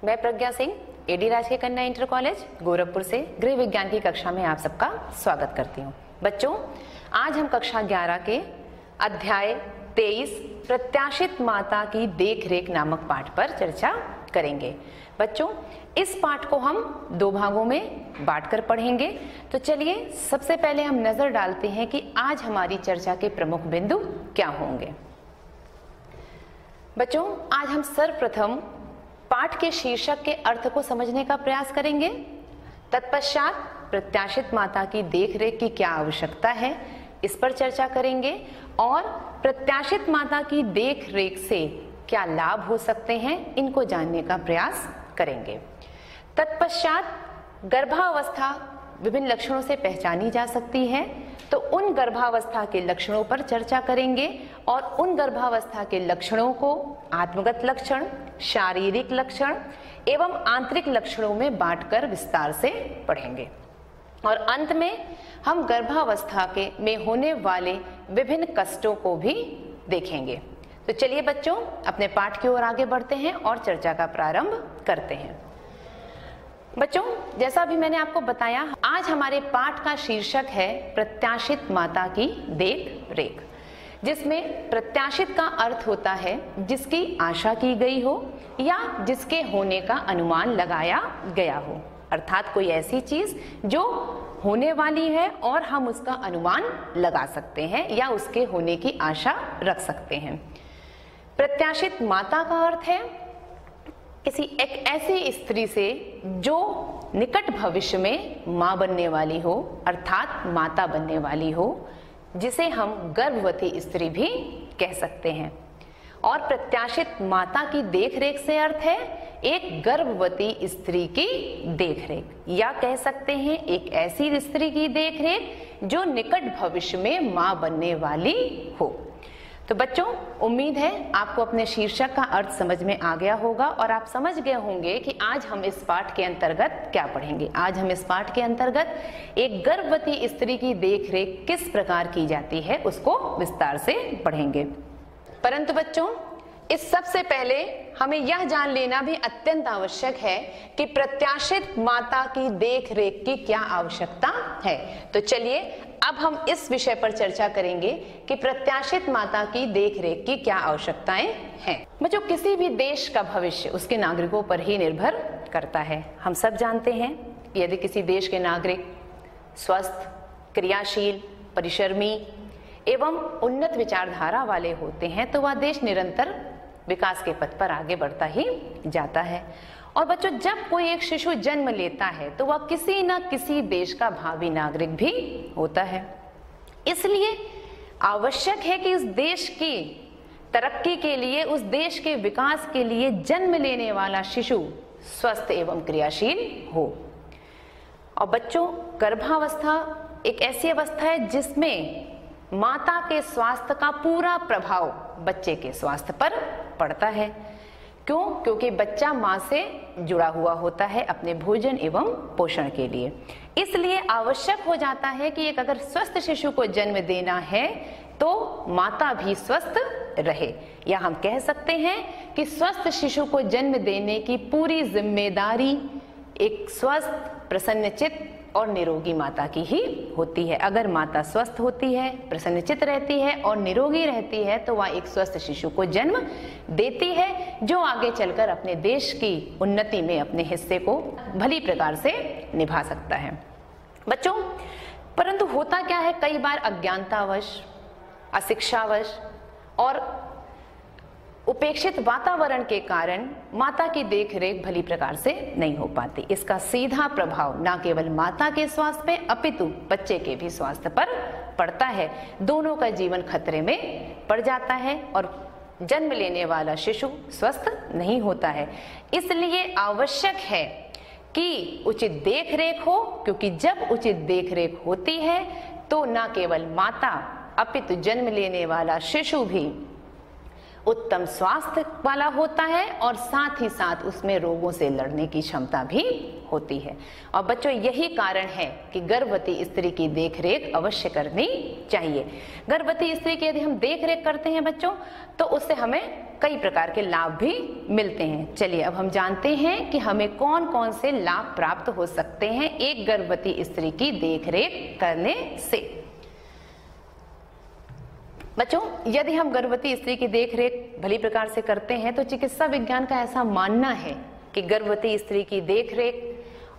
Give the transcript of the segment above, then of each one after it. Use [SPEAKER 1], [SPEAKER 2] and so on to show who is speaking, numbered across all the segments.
[SPEAKER 1] मैं प्रज्ञा सिंह एडी राजकीय कन्या इंटर कॉलेज गोरखपुर से गृह विज्ञान की कक्षा में आप सबका स्वागत करती हूँ। बच्चों, आज हम कक्षा 11 के अध्याय 23 प्रत्याशित माता की देखरेख नामक पाठ पर चर्चा करेंगे। बच्चों, इस पाठ को हम 2 भागों में बांटकर पढ़ेंगे। तो चलिए सबसे पहले हम नजर डालते हैं कि आज हमारी चर्चा के प्रमुख बिंदु क्या होंगे। बच्चों, आज हम सर्वप्रथम पाठ के शीर्षक के अर्थ को समझने का प्रयास करेंगे। तत्पश्चात प्रत्याशित माता की देखरेख की क्या आवश्यकता है, इस पर चर्चा करेंगे और प्रत्याशित माता की देखरेख से क्या लाभ हो सकते हैं, इनको जानने का प्रयास करेंगे। तत्पश्चात गर्भावस्था विभिन्न लक्षणों से पहचानी जा सकती है, तो उन गर्भावस्था के लक्षणों पर चर्चा करेंगे और उन गर्भावस्था के लक्षणों को आत्मगत लक्षण, शारीरिक लक्षण एवं आंतरिक लक्षणों में बांटकर विस्तार से पढ़ेंगे। और अंत में हम गर्भावस्था में होने वाले विभिन्न कष्टों को भी देखेंगे। तो चलिए बच्चों, अपने पाठ की ओर आगे बढ़ते हैं और चर्चा का प्रारंभ करते हैं। बच्चों, जैसा भी मैंने आपको बताया, आज हमारे पाठ का शीर्षक है प्रत्याशित माता की देख-रेख, जिसमें प्रत्याशित का अर्थ होता है जिसकी आशा की गई हो या जिसके होने का अनुमान लगाया गया हो, अर्थात कोई ऐसी चीज जो होने वाली है और हम उसका अनुमान लगा सकते हैं या उसके होने की आशा रख सकते हैं। प्रत्याशित माता का अर्थ है किसी एक ऐसी स्त्री से जो निकट भविष्य में मां बनने वाली हो, अर्थात माता बनने वाली हो, जिसे हम गर्भवती स्त्री भी कह सकते हैं। और प्रत्याशित माता की देखरेख से अर्थ है एक गर्भवती स्त्री की देखरेख, या कह सकते हैं एक ऐसी स्त्री की देखरेख जो निकट भविष्य में मां बनने वाली हो। तो बच्चों, उम्मीद है आपको अपने शीर्षक का अर्थ समझ में आ गया होगा और आप समझ गए होंगे कि आज हम इस पाठ के अंतर्गत क्या पढ़ेंगे। आज हम इस पाठ के अंतर्गत एक गर्भवती स्त्री की देखरेख किस प्रकार की जाती है उसको विस्तार से पढ़ेंगे। परंतु बच्चों, इस सबसे पहले हमें यह जान लेना भी अत्यंत आवश्यक है कि प्रत्याशित माता की देखरेख की क्या आवश्यकता है। तो चलिए अब हम इस विषय पर चर्चा करेंगे कि प्रत्याशित माता की देखरेख की क्या आवश्यकताएं हैं। बच्चों, किसी भी देश का भविष्य उसके नागरिकों पर ही निर्भर करता है। हम सब जानते हैं कि यदि किसी देश के नागरिक स्वस्थ, क्रियाशील, परिश्रमी एवं उन्नत विचारधारा वाले होते हैं तो वह देश निरंतर विकास के पथ पर आगे बढ़ता ही जाता है। और बच्चों, जब कोई एक शिशु जन्म लेता है तो वह किसी न किसी देश का भावी नागरिक भी होता है। इसलिए आवश्यक है कि उस देश की तरक्की के लिए, उस देश के विकास के लिए जन्म लेने वाला शिशु स्वस्थ एवं क्रियाशील हो। और बच्चों, गर्भावस्था एक ऐसी अवस्था है जिसमें माता के स्वास्थ्य का पूरा प्रभाव बच्चे के स्वास्थ्य पर पड़ता है। क्यों? क्योंकि बच्चा मां से जुड़ा हुआ होता है अपने भोजन एवं पोषण के लिए। इसलिए आवश्यक हो जाता है कि एक अगर स्वस्थ शिशु को जन्म देना है तो माता भी स्वस्थ रहे, या हम कह सकते हैं कि स्वस्थ शिशु को जन्म देने की पूरी जिम्मेदारी एक स्वस्थ, प्रसन्नचित्त और निरोगी माता की ही होती है। अगर माता स्वस्थ होती है, प्रसन्नचित्त रहती है और निरोगी रहती है तो वह एक स्वस्थ शिशु को जन्म देती है जो आगे चलकर अपने देश की उन्नति में अपने हिस्से को भली प्रकार से निभा सकता है। बच्चों, परंतु होता क्या है, कई बार अज्ञानतावश, अशिक्षावश और उपेक्षित वातावरण के कारण माता की देखरेख भली प्रकार से नहीं हो पाती। इसका सीधा प्रभाव न केवल माता के स्वास्थ्य पे अपितु बच्चे के भी स्वास्थ्य पर पड़ता है। दोनों का जीवन खतरे में पड़ जाता है और जन्म लेने वाला शिशु स्वस्थ नहीं होता है। इसलिए आवश्यक है कि उचित देखरेख हो, क्योंकि जब उचित देखरेख होती है तो न केवल माता अपितु जन्म लेने वाला शिशु भी उत्तम स्वास्थ्य वाला होता है और साथ ही साथ उसमें रोगों से लड़ने की क्षमता भी होती है। और बच्चों, यही कारण है कि गर्भवती स्त्री की देखरेख अवश्य करनी चाहिए। गर्भवती स्त्री की यदि हम देखरेख करते हैं बच्चों, तो उससे हमें कई प्रकार के लाभ भी मिलते हैं। चलिए अब हम जानते हैं कि हमें कौन कौन से लाभ प्राप्त हो सकते हैं एक गर्भवती स्त्री की देखरेख करने से। बच्चों, यदि हम गर्भवती स्त्री की देखरेख भली प्रकार से करते हैं तो चिकित्सा विज्ञान का ऐसा मानना है कि गर्भवती स्त्री की देखरेख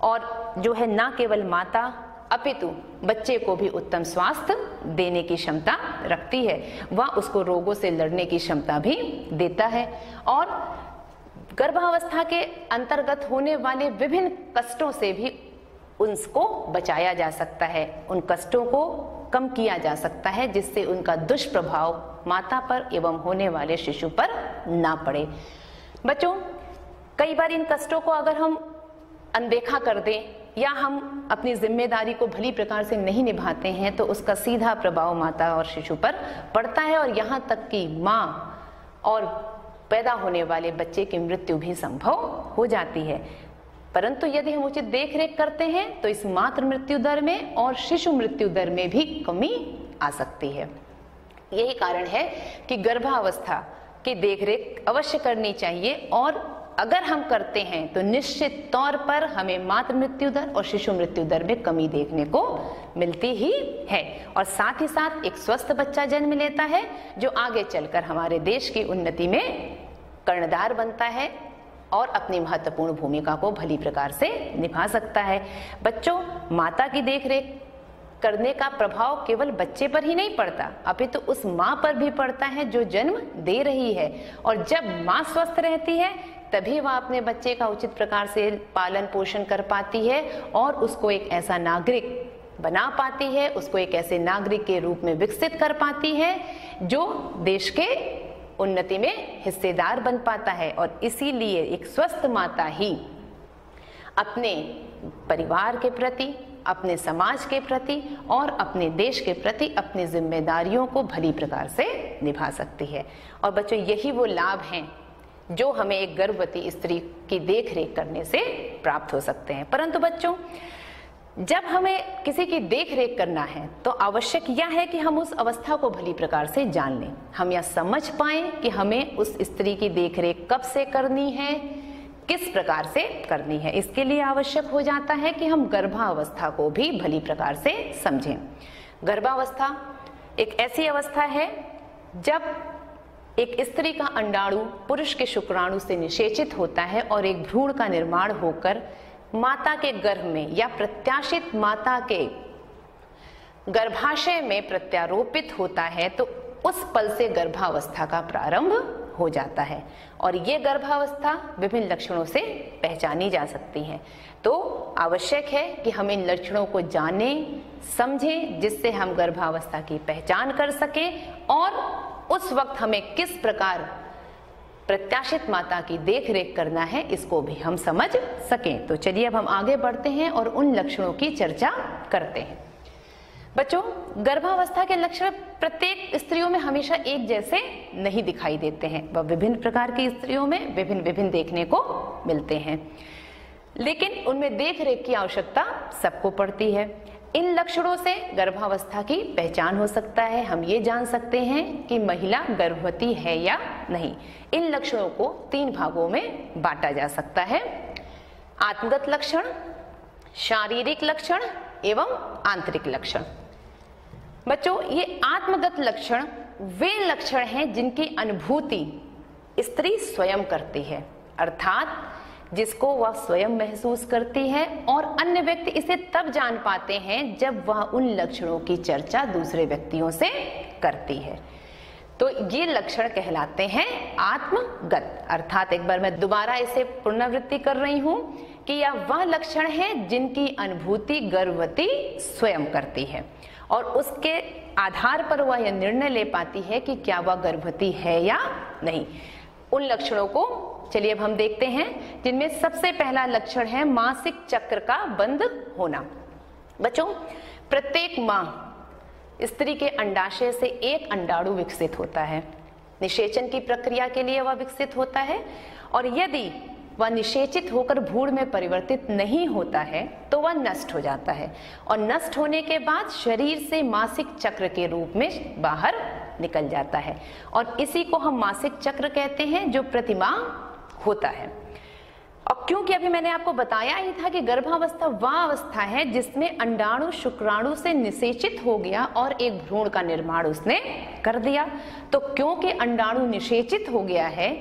[SPEAKER 1] और जो है न केवल माता अपितु बच्चे को भी उत्तम स्वास्थ्य देने की क्षमता रखती है, वह उसको रोगों से लड़ने की क्षमता भी देता है और गर्भावस्था के अंतर्गत होने वाले विभिन्न कष्टों से भी उनको बचाया जा सकता है, उन कष्टों को कम किया जा सकता है जिससे उनका दुष्प्रभाव माता पर एवं होने वाले शिशु पर ना पड़े। बच्चों, कई बार इन कष्टों को अगर हम अनदेखा कर दें या हम अपनी जिम्मेदारी को भली प्रकार से नहीं निभाते हैं तो उसका सीधा प्रभाव माता और शिशु पर पड़ता है और यहाँ तक कि माँ और पैदा होने वाले बच्चे की मृत्यु भी संभव हो जाती है। परंतु यदि हम उचित देखरेख करते हैं तो इस मातृ मृत्यु दर में और शिशु मृत्यु दर में भी कमी आ सकती है। यही कारण है कि गर्भावस्था की देखरेख अवश्य करनी चाहिए और अगर हम करते हैं तो निश्चित तौर पर हमें मातृ मृत्यु दर और शिशु मृत्यु दर में कमी देखने को मिलती ही है और साथ ही साथ एक स्वस्थ बच्चा जन्म लेता है जो आगे चलकर हमारे देश की उन्नति में कर्णधार बनता है और अपनी महत्वपूर्ण भूमिका को भली प्रकार से निभा सकता है। बच्चों, माता की देखरेख करने का प्रभाव केवल बच्चे पर ही नहीं पड़ता अपितु उस माँ पर भी पड़ता है जो जन्म दे रही है और जब माँ स्वस्थ रहती है तभी वह अपने बच्चे का उचित प्रकार से पालन पोषण कर पाती है और उसको एक ऐसा नागरिक बना पाती है, उसको एक ऐसे नागरिक के रूप में विकसित कर पाती है जो देश के उन्नति में हिस्सेदार बन पाता है। और इसीलिए एक स्वस्थ माता ही अपने परिवार के प्रति, अपने समाज के प्रति और अपने देश के प्रति अपनी जिम्मेदारियों को भली प्रकार से निभा सकती है। और बच्चों, यही वो लाभ हैं जो हमें एक गर्भवती स्त्री की देखरेख करने से प्राप्त हो सकते हैं। परंतु बच्चों, जब हमें किसी की देखरेख करना है तो आवश्यक यह है कि हम उस अवस्था को भली प्रकार से जान लें, हम यह समझ पाएं कि हमें उस स्त्री की देखरेख कब से करनी है, किस प्रकार से करनी है। इसके लिए आवश्यक हो जाता है कि हम गर्भावस्था को भी भली प्रकार से समझें। गर्भावस्था एक ऐसी अवस्था है जब एक स्त्री का अंडाणु पुरुष के शुक्राणु से निषेचित होता है और एक भ्रूण का निर्माण होकर माता के गर्भ में या प्रत्याशित माता के गर्भाशय में प्रत्यारोपित होता है तो उस पल से गर्भावस्था का प्रारंभ हो जाता है और ये गर्भावस्था विभिन्न लक्षणों से पहचानी जा सकती है। तो आवश्यक है कि हम इन लक्षणों को जानें, समझें, जिससे हम गर्भावस्था की पहचान कर सकें और उस वक्त हमें किस प्रकार प्रत्याशित माता की देखरेख करना है इसको भी हम समझ सकें। तो चलिए अब हम आगे बढ़ते हैं और उन लक्षणों की चर्चा करते हैं। बच्चों, गर्भावस्था के लक्षण प्रत्येक स्त्रियों में हमेशा एक जैसे नहीं दिखाई देते हैं, वह विभिन्न प्रकार की स्त्रियों में विभिन्न देखने को मिलते हैं, लेकिन उनमें देखरेख की आवश्यकता सबको पड़ती है। इन लक्षणों से गर्भावस्था की पहचान हो सकता है, हम ये जान सकते हैं कि महिला गर्भवती है या नहीं। इन लक्षणों को 3 भागों में बांटा जा सकता है: आत्मगत लक्षण, शारीरिक लक्षण एवं आंतरिक लक्षण। बच्चों, ये आत्मगत लक्षण वे लक्षण हैं जिनकी अनुभूति स्त्री स्वयं करती है, अर्थात जिसको वह स्वयं महसूस करती है और अन्य व्यक्ति इसे तब जान पाते हैं जब वह उन लक्षणों की चर्चा दूसरे व्यक्तियों से करती है। तो ये लक्षण कहलाते हैं आत्मगत, अर्थात एक बार मैं दोबारा इसे पुनरावृत्ति कर रही हूं कि यह वह लक्षण है जिनकी अनुभूति गर्भवती स्वयं करती है और उसके आधार पर वह यह निर्णय ले पाती है कि क्या वह गर्भवती है या नहीं। उन लक्षणों को चलिए अब हम देखते हैं, जिनमें सबसे पहला लक्षण है मासिक चक्र का बंद होना। बच्चों, प्रत्येक माह स्त्री के अंडाशय से एक अंडाणु विकसित होता है, निषेचन की प्रक्रिया के लिए वह विकसित होता है और यदि वह निषेचित होकर भ्रूण में परिवर्तित नहीं होता है तो वह नष्ट हो जाता है और नष्ट होने के बाद शरीर से मासिक चक्र के रूप में बाहर निकल जाता है और इसी को हम मासिक चक्र कहते हैं जो प्रतिमाह होता है। और क्योंकि अभी मैंने आपको बताया ही था कि गर्भावस्था वह अवस्था है जिसमें अंडाणु शुक्राणु से निषेचित हो गया और एक भ्रूण का निर्माण उसने कर दिया। तो क्योंकि अंडाणु निषेचित हो गया है,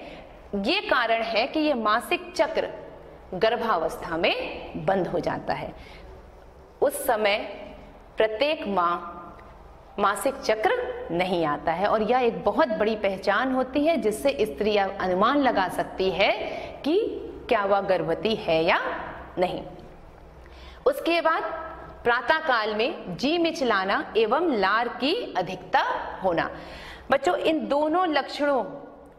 [SPEAKER 1] ये कारण है कि ये मासिक चक्र गर्भावस्था में बंद हो जाता है। उस समय प्रत्येक माह मासिक चक्र नहीं आता है और यह एक बहुत बड़ी पहचान होती है जिससे स्त्री अनुमान लगा सकती है कि क्या वह गर्भवती है या नहीं। उसके बाद प्रातः काल में जी मिचलाना एवं लार की अधिकता होना। बच्चों, इन दोनों लक्षणों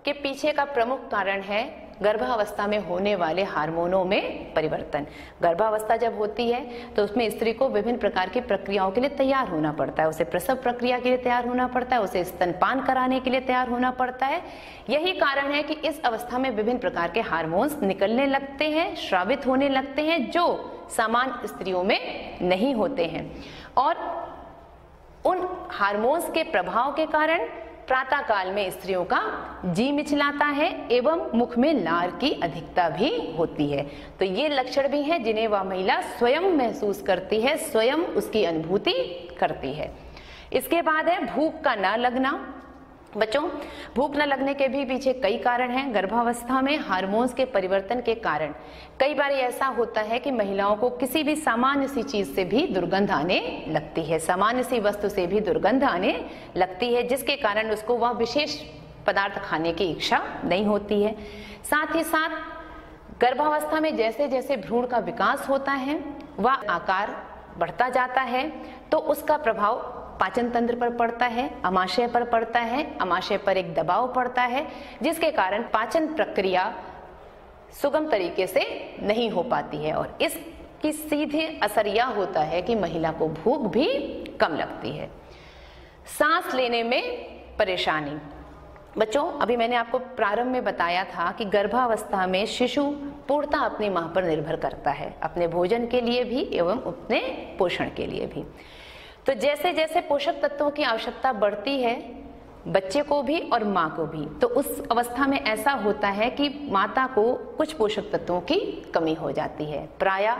[SPEAKER 1] के पीछे का प्रमुख कारण है गर्भावस्था में होने वाले हार्मोनों में परिवर्तन। गर्भावस्था जब होती है तो उसमें स्त्री को विभिन्न प्रकार की प्रक्रियाओं के लिए तैयार होना पड़ता है। उसे प्रसव प्रक्रिया के लिए तैयार होना पड़ता है, उसे स्तनपान कराने के लिए तैयार होना पड़ता है। यही कारण है कि इस अवस्था में विभिन्न प्रकार के हार्मोन्स निकलने लगते हैं, स्रावित होने लगते हैं, जो सामान्य स्त्रियों में नहीं होते हैं। और उन हार्मोन्स के प्रभाव के कारण प्रातः काल में स्त्रियों का जी मिचलाता है एवं मुख में लार की अधिकता भी होती है। तो ये लक्षण भी हैं जिन्हें वह महिला स्वयं महसूस करती है, स्वयं उसकी अनुभूति करती है। इसके बाद है भूख का न लगना। बच्चों, भूख न लगने के भी पीछे कई कारण हैं। गर्भावस्था में हार्मोन्स के परिवर्तन के कारण कई बार ऐसा होता है कि महिलाओं को किसी भी सामान्य सी चीज से भी दुर्गंध आने लगती है, सामान्य सी वस्तु से भी दुर्गंध आने लगती है, जिसके कारण उसको वह विशेष पदार्थ खाने की इच्छा नहीं होती है। साथ ही साथ गर्भावस्था में जैसे जैसे भ्रूण का विकास होता है, वह आकार बढ़ता जाता है, तो उसका प्रभाव पाचन तंत्र पर पड़ता है, अमाशय पर पड़ता है, अमाशय पर एक दबाव पड़ता है, जिसके कारण पाचन प्रक्रिया सुगम तरीके से नहीं हो पाती है और इसकी सीधे असर यह होता है कि महिला को भूख भी कम लगती है। सांस लेने में परेशानी। बच्चों, अभी मैंने आपको प्रारंभ में बताया था कि गर्भावस्था में शिशु पूर्णतः अपनी मां पर निर्भर करता है, अपने भोजन के लिए भी एवं अपने पोषण के लिए भी। तो जैसे जैसे पोषक तत्वों की आवश्यकता बढ़ती है बच्चे को भी और माँ को भी, तो उस अवस्था में ऐसा होता है कि माता को कुछ पोषक तत्वों की कमी हो जाती है। प्रायः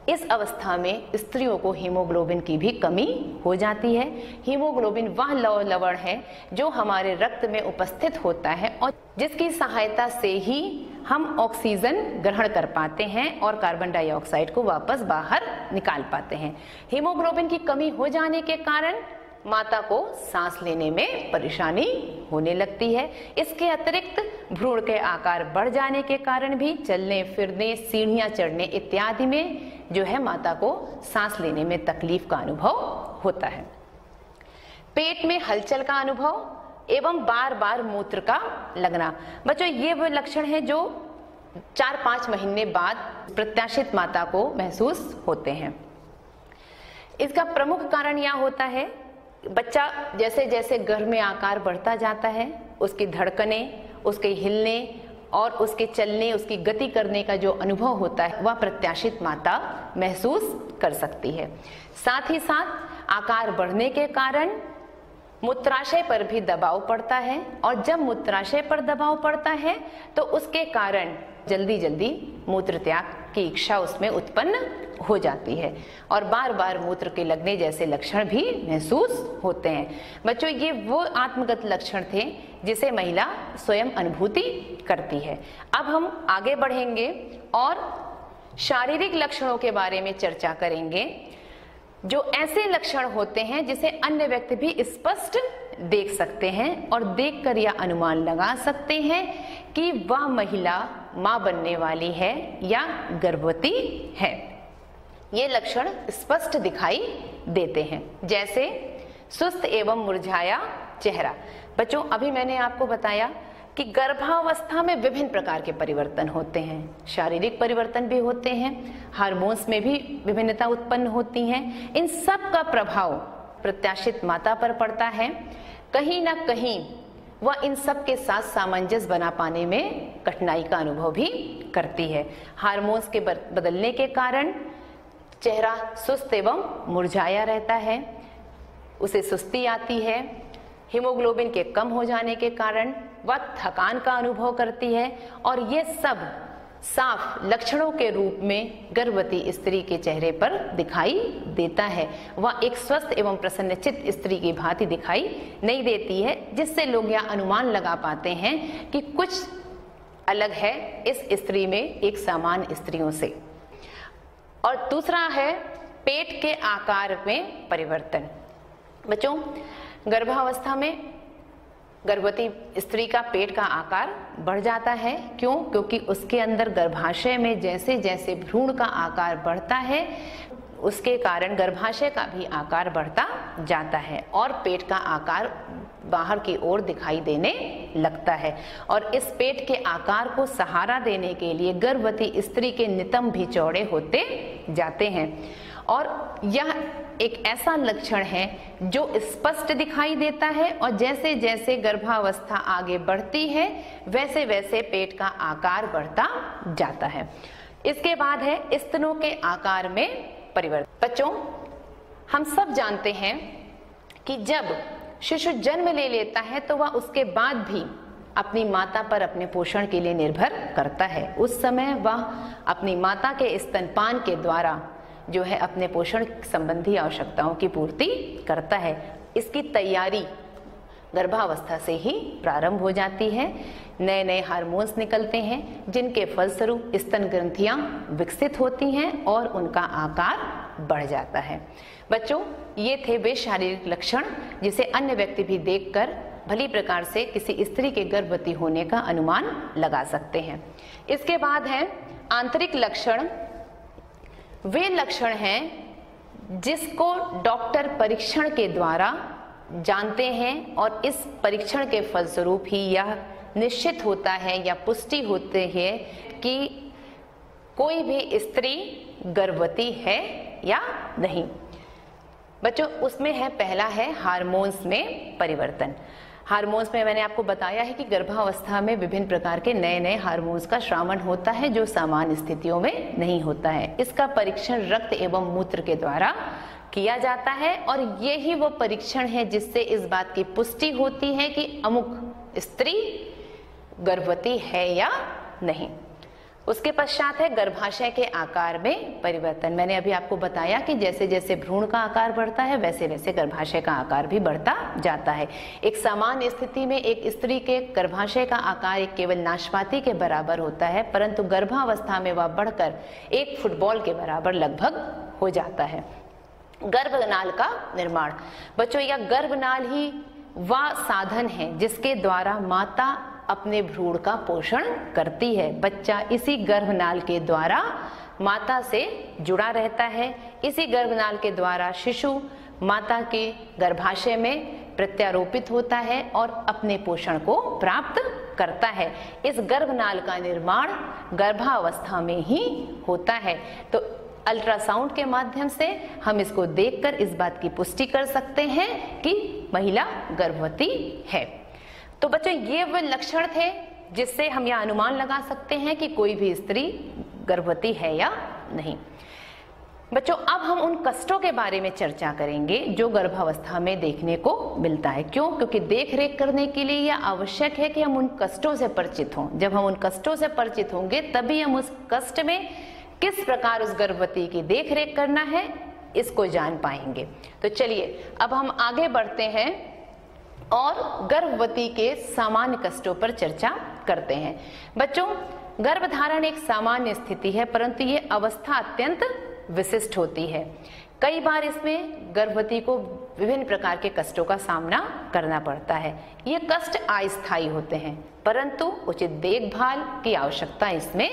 [SPEAKER 1] इस अवस्था में स्त्रियों को हीमोग्लोबिन की भी कमी हो जाती है। हीमोग्लोबिन वह लवण है जो हमारे रक्त में उपस्थित होता है और जिसकी सहायता से ही हम ऑक्सीजन ग्रहण कर पाते हैं और कार्बन डाइऑक्साइड को वापस बाहर निकाल पाते हैं। हीमोग्लोबिन की कमी हो जाने के कारण माता को सांस लेने में परेशानी होने लगती है। इसके अतिरिक्त भ्रूण के आकार बढ़ जाने के कारण भी चलने फिरने, सीढ़ियां चढ़ने इत्यादि में जो है माता को सांस लेने में तकलीफ का अनुभव होता है। पेट में हलचल का अनुभव एवं बार बार मूत्र का लगना। बच्चों, ये वो लक्षण है जो 4-5 महीने बाद प्रत्याशित माता को महसूस होते हैं। इसका प्रमुख कारण यह होता है, बच्चा जैसे जैसे गर्भ में आकार बढ़ता जाता है, उसकी धड़कनें, उसके हिलने और उसके चलने, उसकी गति करने का जो अनुभव होता है वह प्रत्याशित माता महसूस कर सकती है। साथ ही साथ आकार बढ़ने के कारण मूत्राशय पर भी दबाव पड़ता है और जब मूत्राशय पर दबाव पड़ता है तो उसके कारण जल्दी जल्दी मूत्र त्याग की इच्छा उसमें उत्पन्न हो जाती है और बार बार मूत्र के लगने जैसे लक्षण भी महसूस होते हैं। बच्चों, ये वो आत्मगत लक्षण थे जिसे महिला स्वयं अनुभूति करती है। अब हम आगे बढ़ेंगे और शारीरिक लक्षणों के बारे में चर्चा करेंगे, जो ऐसे लक्षण होते हैं जिसे अन्य व्यक्ति भी स्पष्ट देख सकते हैं और देखकर यह अनुमान लगा सकते हैं कि वह महिला मां बनने वाली है या गर्भवती है। ये लक्षण स्पष्ट दिखाई देते हैं, जैसे सुस्त एवं मुरझाया चेहरा। बच्चों, अभी मैंने आपको बताया कि गर्भावस्था में विभिन्न प्रकार के परिवर्तन होते हैं, शारीरिक परिवर्तन भी होते हैं, हार्मोन्स में भी विभिन्नता उत्पन्न होती हैं। इन सब का प्रभाव प्रत्याशित माता पर पड़ता है। कहीं ना कहीं वह इन सब के साथ सामंजस्य बना पाने में कठिनाई का अनुभव भी करती है। हार्मोन्स के बदलने के कारण चेहरा सुस्त एवं मुरझाया रहता है, उसे सुस्ती आती है, हीमोग्लोबिन के कम हो जाने के कारण वह थकान का अनुभव करती है और ये सब साफ लक्षणों के रूप में गर्भवती स्त्री के चेहरे पर दिखाई देता है। वह एक स्वस्थ एवं प्रसन्नचित्त स्त्री की भांति दिखाई नहीं देती है, जिससे लोग यह अनुमान लगा पाते हैं कि कुछ अलग है इस स्त्री में एक सामान्य स्त्रियों से। और दूसरा है पेट के आकार में परिवर्तन। बच्चों, गर्भावस्था में गर्भवती स्त्री का पेट का आकार बढ़ जाता है। क्यों? क्योंकि उसके अंदर गर्भाशय में जैसे जैसे भ्रूण का आकार बढ़ता है उसके कारण गर्भाशय का भी आकार बढ़ता जाता है और पेट का आकार बाहर की ओर दिखाई देने लगता है। और इस पेट के आकार को सहारा देने के लिए गर्भवती स्त्री के नितंब भी चौड़े होते जाते हैं और यह एक ऐसा लक्षण है जो स्पष्ट दिखाई देता है और जैसे जैसे गर्भावस्था आगे बढ़ती है वैसे वैसे पेट का आकार बढ़ता जाता है। इसके बाद है स्तनों के आकार में परिवर्तन। बच्चों, हम सब जानते हैं कि जब शिशु जन्म ले लेता है तो वह उसके बाद भी अपनी माता पर अपने पोषण के लिए निर्भर करता है। उस समय वह अपनी माता के स्तनपान के द्वारा जो है अपने पोषण संबंधी आवश्यकताओं की पूर्ति करता है। इसकी तैयारी गर्भावस्था से ही प्रारंभ हो जाती है। नए नए हार्मोन्स निकलते हैं जिनके फलस्वरूप स्तन ग्रंथियां विकसित होती हैं और उनका आकार बढ़ जाता है। बच्चों, ये थे वे शारीरिक लक्षण जिसे अन्य व्यक्ति भी देखकर भली प्रकार से किसी स्त्री के गर्भवती होने का अनुमान लगा सकते हैं। इसके बाद है आंतरिक लक्षण। वे लक्षण हैं जिसको डॉक्टर परीक्षण के द्वारा जानते हैं और इस परीक्षण के फलस्वरूप ही यह निश्चित होता है या पुष्टि होती है कि कोई भी स्त्री गर्भवती है या नहीं। बच्चों, उसमें है पहला है हार्मोन्स में परिवर्तन। हार्मोन्स में मैंने आपको बताया है कि गर्भावस्था में विभिन्न प्रकार के नए नए हार्मोन्स का श्रावण होता है जो सामान्य स्थितियों में नहीं होता है। इसका परीक्षण रक्त एवं मूत्र के द्वारा किया जाता है और यही वो परीक्षण है जिससे इस बात की पुष्टि होती है कि अमुक स्त्री गर्भवती है या नहीं। उसके पश्चात है गर्भाशय के आकार में परिवर्तन। मैंने अभी आपको बताया कि जैसे जैसे भ्रूण का आकार बढ़ता है वैसे वैसे गर्भाशय का आकार भी बढ़ता जाता है। एक सामान्य स्थिति में एक स्त्री के गर्भाशय का आकार एक केवल नाशपाती के बराबर होता है, परंतु गर्भावस्था में वह बढ़कर एक फुटबॉल के बराबर लगभग हो जाता है। गर्भनाल का निर्माण। बच्चों, यह गर्भनाल ही वह साधन है जिसके द्वारा माता अपने भ्रूण का पोषण करती है। बच्चा इसी गर्भनाल के द्वारा माता से जुड़ा रहता है। इसी गर्भनाल के द्वारा शिशु माता के गर्भाशय में प्रत्यारोपित होता है और अपने पोषण को प्राप्त करता है। इस गर्भनाल का निर्माण गर्भावस्था में ही होता है। तो अल्ट्रासाउंड के माध्यम से हम इसको देखकर इस बात की पुष्टि कर सकते हैं कि महिला गर्भवती है। तो बच्चों, ये वो लक्षण थे जिससे हम यह अनुमान लगा सकते हैं कि कोई भी स्त्री गर्भवती है या नहीं। बच्चों, अब हम उन कष्टों के बारे में चर्चा करेंगे जो गर्भावस्था में देखने को मिलता है। क्यों? क्योंकि देख रेख करने के लिए यह आवश्यक है कि हम उन कष्टों से परिचित हों। जब हम उन कष्टों से परिचित होंगे तभी हम उस कष्ट में किस प्रकार उस गर्भवती की देख रेख करना है इसको जान पाएंगे। तो चलिए अब हम आगे बढ़ते हैं और गर्भवती के सामान्य कष्टों पर चर्चा करते हैं। बच्चों, गर्भधारण एक सामान्य स्थिति है, परंतु ये अवस्था अत्यंत विशिष्ट होती है। कई बार इसमें गर्भवती को विभिन्न प्रकार के कष्टों का सामना करना पड़ता है। ये कष्ट अस्थायी होते हैं, परंतु उचित देखभाल की आवश्यकता इसमें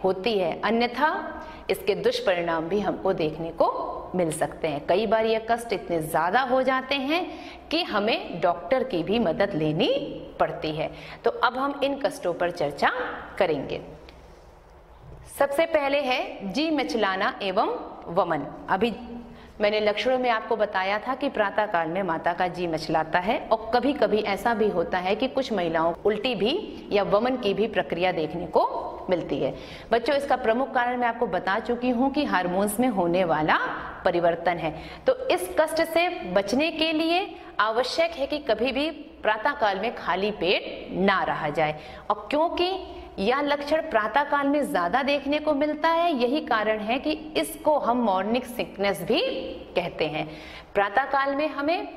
[SPEAKER 1] होती है, अन्यथा इसके दुष्परिणाम भी हमको देखने को मिल सकते हैं। कई बार ये कष्ट इतने ज्यादा हो जाते हैं कि हमें डॉक्टर की भी मदद लेनी पड़ती है। तो अब हम इन कष्टों पर चर्चा करेंगे। सबसे पहले है जी मिचलाना एवं वमन। अभी मैंने लक्षणों में आपको बताया था कि प्रातः काल में माता का जी मचलाता है और कभी कभी ऐसा भी होता है कि कुछ महिलाओं उल्टी भी या वमन की भी प्रक्रिया देखने को मिलती है। बच्चों, इसका प्रमुख कारण मैं आपको बता चुकी हूँ कि हार्मोन्स में होने वाला परिवर्तन है। तो इस कष्ट से बचने के लिए आवश्यक है कि कभी भी प्रातः काल में खाली पेट ना रहा जाए। और क्योंकि यह लक्षण प्रातः काल में ज्यादा देखने को मिलता है, यही कारण है कि इसको हम मॉर्निंग सिकनेस भी कहते हैं। प्रातः काल में हमें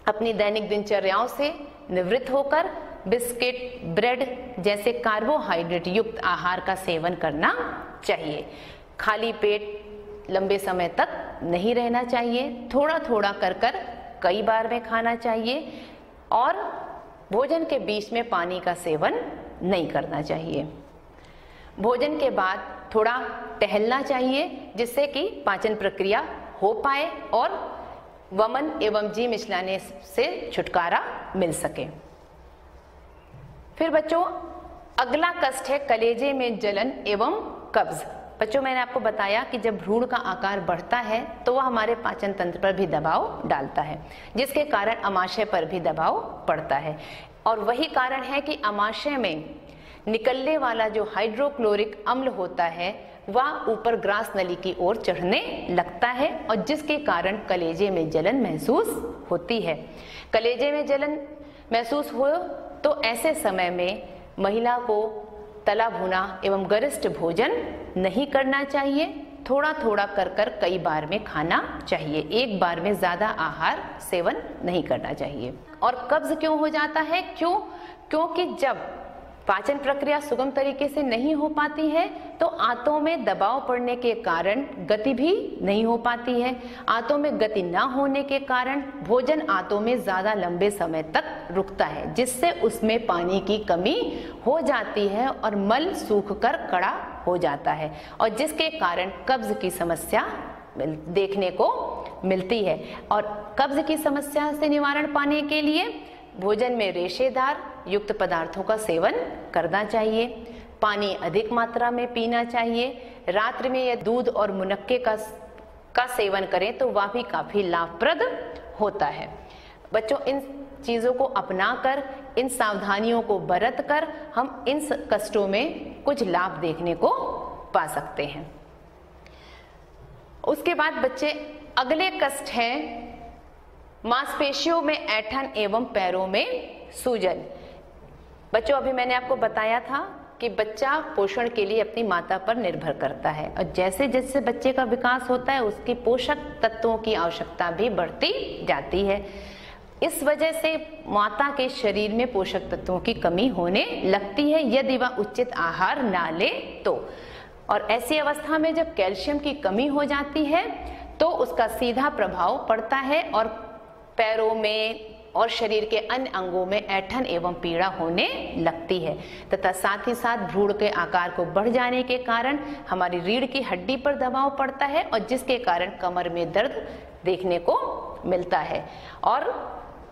[SPEAKER 1] अपनी दैनिक दिनचर्याओं से निवृत्त होकर बिस्किट, ब्रेड जैसे कार्बोहाइड्रेट युक्त आहार का सेवन करना चाहिए। खाली पेट लंबे समय तक नहीं रहना चाहिए, थोड़ा थोड़ा कर कर कई बार में खाना चाहिए और भोजन के बीच में पानी का सेवन नहीं करना चाहिए। भोजन के बाद थोड़ा टहलना चाहिए जिससे कि पाचन प्रक्रिया हो पाए और वमन एवं जी मिचलाने से छुटकारा मिल सके। फिर बच्चों अगला कष्ट है कलेजे में जलन एवं कब्ज। बच्चों मैंने आपको बताया कि जब भ्रूण का आकार बढ़ता है तो वह हमारे पाचन तंत्र पर भी दबाव डालता है, जिसके कारण अमाशय पर भी दबाव पड़ता है। और वही कारण है कि अमाशय में निकलने वाला जो हाइड्रोक्लोरिक अम्ल होता है वह ऊपर ग्रास नली की ओर चढ़ने लगता है और जिसके कारण कलेजे में जलन महसूस होती है। कलेजे में जलन महसूस हो तो ऐसे समय में महिला को तला भुना एवं गरिष्ठ भोजन नहीं करना चाहिए। थोड़ा थोड़ा कर कर कई बार में खाना चाहिए, एक बार में ज्यादा आहार सेवन नहीं करना चाहिए। और कब्ज क्यों हो जाता है? क्योंकि जब पाचन प्रक्रिया सुगम तरीके से नहीं हो पाती है तो आंतों में दबाव पड़ने के कारण गति भी नहीं हो पाती है। आंतों में गति ना होने के कारण भोजन आंतों में ज्यादा लंबे समय तक रुकता है, जिससे उसमें पानी की कमी हो जाती है और मल सूखकर कड़ा हो जाता है और जिसके कारण कब्ज की समस्या देखने को मिलती है। और कब्ज की समस्या से निवारण पाने के लिए भोजन में रेशेदार युक्त पदार्थों का सेवन करना चाहिए, पानी अधिक मात्रा में पीना चाहिए। रात्रि में यह दूध और मुनक्के का सेवन करें तो वह भी काफी लाभप्रद होता है। बच्चों इन चीजों को अपनाकर, इन सावधानियों को बरत कर हम इन कष्टों में कुछ लाभ देखने को पा सकते हैं। उसके बाद बच्चे अगले कष्ट है मांसपेशियों में ऐंठन एवं पैरों में सूजन। बच्चों अभी मैंने आपको बताया था कि बच्चा पोषण के लिए अपनी माता पर निर्भर करता है और जैसे जैसे बच्चे का विकास होता है उसकी पोषक तत्वों की आवश्यकता भी बढ़ती जाती है। इस वजह से माता के शरीर में पोषक तत्वों की कमी होने लगती है यदि वह उचित आहार ना ले तो। और ऐसी अवस्था में जब कैल्शियम की कमी हो जाती है तो उसका सीधा प्रभाव पड़ता है और पैरों में और शरीर के अन्य अंगों में ऐंठन एवं पीड़ा होने लगती है तथा साथ ही साथ भ्रूण के आकार को बढ़ जाने के कारण हमारी रीढ़ की हड्डी पर दबाव पड़ता है और जिसके कारण कमर में दर्द देखने को मिलता है। और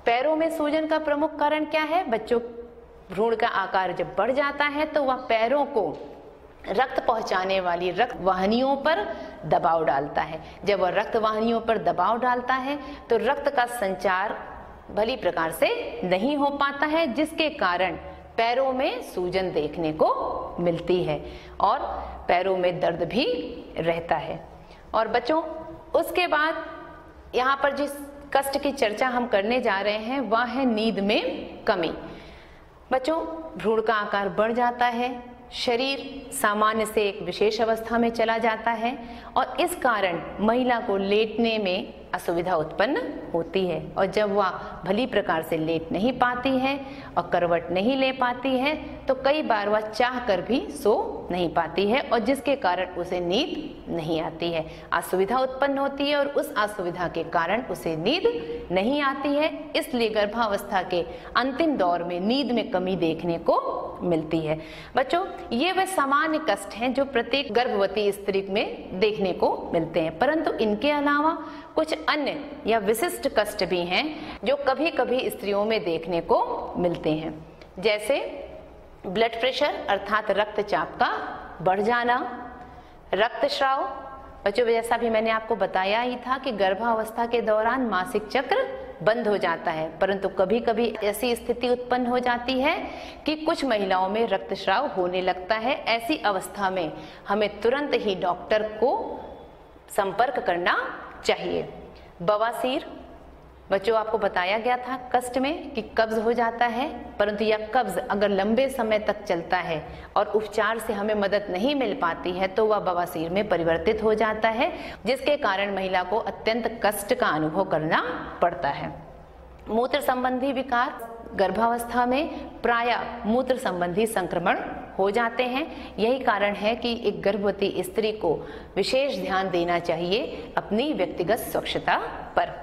[SPEAKER 1] पैरों में सूजन का प्रमुख कारण क्या है? बच्चों भ्रूण का आकार जब बढ़ जाता है तो वह पैरों को रक्त पहुंचाने वाली रक्त वाहिनियों पर दबाव डालता है। जब वह रक्त वाहिनियों पर दबाव डालता है तो रक्त का संचार भली प्रकार से नहीं हो पाता है जिसके कारण पैरों में सूजन देखने को मिलती है और पैरों में दर्द भी रहता है। और बच्चों उसके बाद यहाँ पर जिस कष्ट की चर्चा हम करने जा रहे हैं वह है नींद में कमी। बच्चों भ्रूण का आकार बढ़ जाता है, शरीर सामान्य से एक विशेष अवस्था में चला जाता है और इस कारण महिला को लेटने में असुविधा उत्पन्न होती है और जब वह भली प्रकार से लेट नहीं पाती है और करवट नहीं ले पाती है तो कई बार वह चाह कर भी सो नहीं पाती है और जिसके कारण उसे नींद नहीं आती है। असुविधा उत्पन्न होती है और उस असुविधा के कारण उसे नींद नहीं आती है, इसलिए गर्भावस्था के अंतिम दौर में नींद में कमी देखने को मिलती है। बच्चों ये वे सामान्य कष्ट हैं जो प्रत्येक गर्भवती स्त्री में देखने को मिलते हैं, परंतु इनके अलावा कुछ अन्य या विशिष्ट कष्ट भी हैं जो कभी कभी स्त्रियों में देखने को मिलते हैं, जैसे ब्लड प्रेशर अर्थात रक्तचाप का बढ़ जाना, रक्तस्राव। बच्चों जैसा भी मैंने आपको बताया ही था कि गर्भावस्था के दौरान मासिक चक्र बंद हो जाता है, परंतु कभी कभी ऐसी स्थिति उत्पन्न हो जाती है कि कुछ महिलाओं में रक्तस्राव होने लगता है। ऐसी अवस्था में हमें तुरंत ही डॉक्टर को संपर्क करना चाहिए। बवासीर बच्चों आपको बताया गया था कष्ट में कि कब्ज हो जाता है, परंतु यह कब्ज अगर लंबे समय तक चलता है और उपचार से हमें मदद नहीं मिल पाती है तो वह बवासीर में परिवर्तित हो जाता है, जिसके कारण महिला को अत्यंत कष्ट का अनुभव करना पड़ता है। मूत्र संबंधी विकार गर्भावस्था में प्रायः मूत्र संबंधी संक्रमण हो जाते हैं। यही कारण है कि एक गर्भवती स्त्री को विशेष ध्यान देना चाहिए अपनी व्यक्तिगत स्वच्छता पर।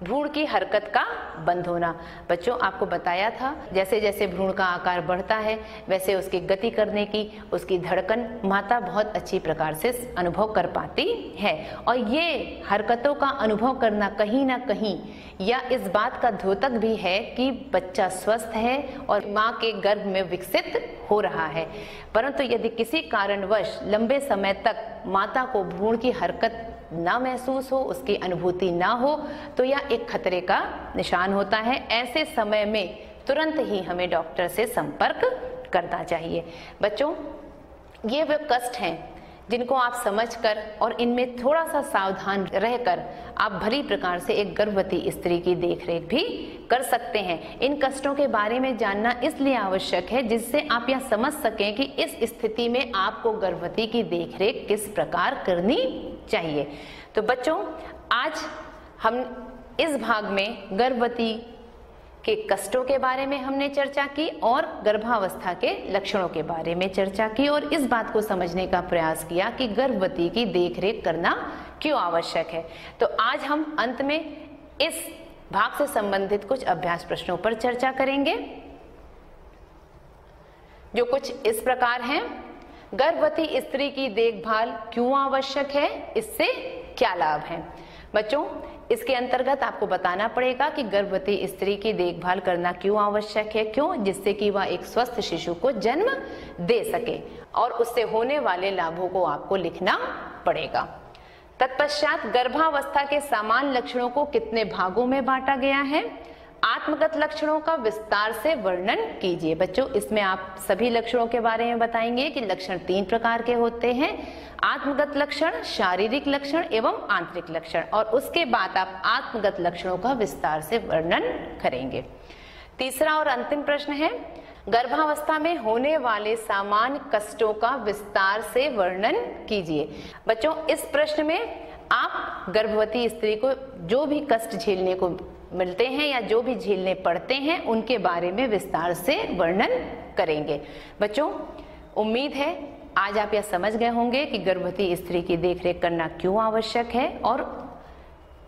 [SPEAKER 1] भ्रूण की हरकत का बंद होना। बच्चों आपको बताया था जैसे जैसे भ्रूण का आकार बढ़ता है वैसे उसकी गति करने की, उसकी धड़कन माता बहुत अच्छी प्रकार से अनुभव कर पाती है। और ये हरकतों का अनुभव करना कहीं ना कहीं या इस बात का द्योतक भी है कि बच्चा स्वस्थ है और माँ के गर्भ में विकसित हो रहा है। परंतु यदि किसी कारणवश लंबे समय तक माता को भ्रूण की हरकत ना महसूस हो, उसकी अनुभूति ना हो, तो यह एक खतरे का निशान होता है। ऐसे समय में तुरंत ही हमें डॉक्टर से संपर्क करना चाहिए। बच्चों ये वे कष्ट हैं जिनको आप समझकर और इनमें थोड़ा सा सावधान रहकर आप भली प्रकार से एक गर्भवती स्त्री की देखरेख भी कर सकते हैं। इन कष्टों के बारे में जानना इसलिए आवश्यक है जिससे आप यह समझ सकें कि इस स्थिति में आपको गर्भवती की देखरेख किस प्रकार करनी चाहिए। तो बच्चों आज हम इस भाग में गर्भवती के कष्टों के बारे में हमने चर्चा की और गर्भावस्था के लक्षणों के बारे में चर्चा की और इस बात को समझने का प्रयास किया कि गर्भवती की देखरेख करना क्यों आवश्यक है। तो आज हम अंत में इस भाग से संबंधित कुछ अभ्यास प्रश्नों पर चर्चा करेंगे जो कुछ इस प्रकार हैं। गर्भवती स्त्री की देखभाल क्यों आवश्यक है, इससे क्या लाभ हैं। बच्चों इसके अंतर्गत आपको बताना पड़ेगा कि गर्भवती स्त्री की देखभाल करना क्यों आवश्यक है। क्यों? जिससे कि वह एक स्वस्थ शिशु को जन्म दे सके और उससे होने वाले लाभों को आपको लिखना पड़ेगा। तत्पश्चात गर्भावस्था के सामान्य लक्षणों को कितने भागों में बांटा गया है। आत्मगत लक्षणों का विस्तार से वर्णन कीजिए। बच्चों इसमें आप सभी लक्षणों के बारे में बताएंगे कि लक्षण 3 प्रकार के होते हैं, आत्मगत लक्षण, शारीरिक लक्षण एवं आंतरिक लक्षण, और उसके बाद आप आत्मगत लक्षणों का विस्तार से वर्णन करेंगे। तीसरा और अंतिम प्रश्न है, गर्भावस्था में होने वाले सामान्य कष्टों का विस्तार से वर्णन कीजिए। बच्चों इस प्रश्न में आप गर्भवती स्त्री को जो भी कष्ट झेलने को मिलते हैं या जो भी झेलने पड़ते हैं उनके बारे में विस्तार से वर्णन करेंगे। बच्चों उम्मीद है आज आप यह समझ गए होंगे कि गर्भवती स्त्री की देखरेख करना क्यों आवश्यक है और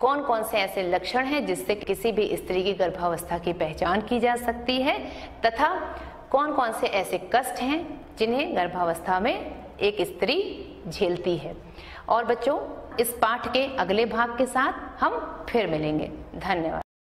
[SPEAKER 1] कौन कौन से ऐसे लक्षण हैं जिससे किसी भी स्त्री की गर्भावस्था की पहचान की जा सकती है तथा कौन कौन से ऐसे कष्ट हैं जिन्हें गर्भावस्था में एक स्त्री झेलती है। और बच्चों इस पाठ के अगले भाग के साथ हम फिर मिलेंगे। धन्यवाद।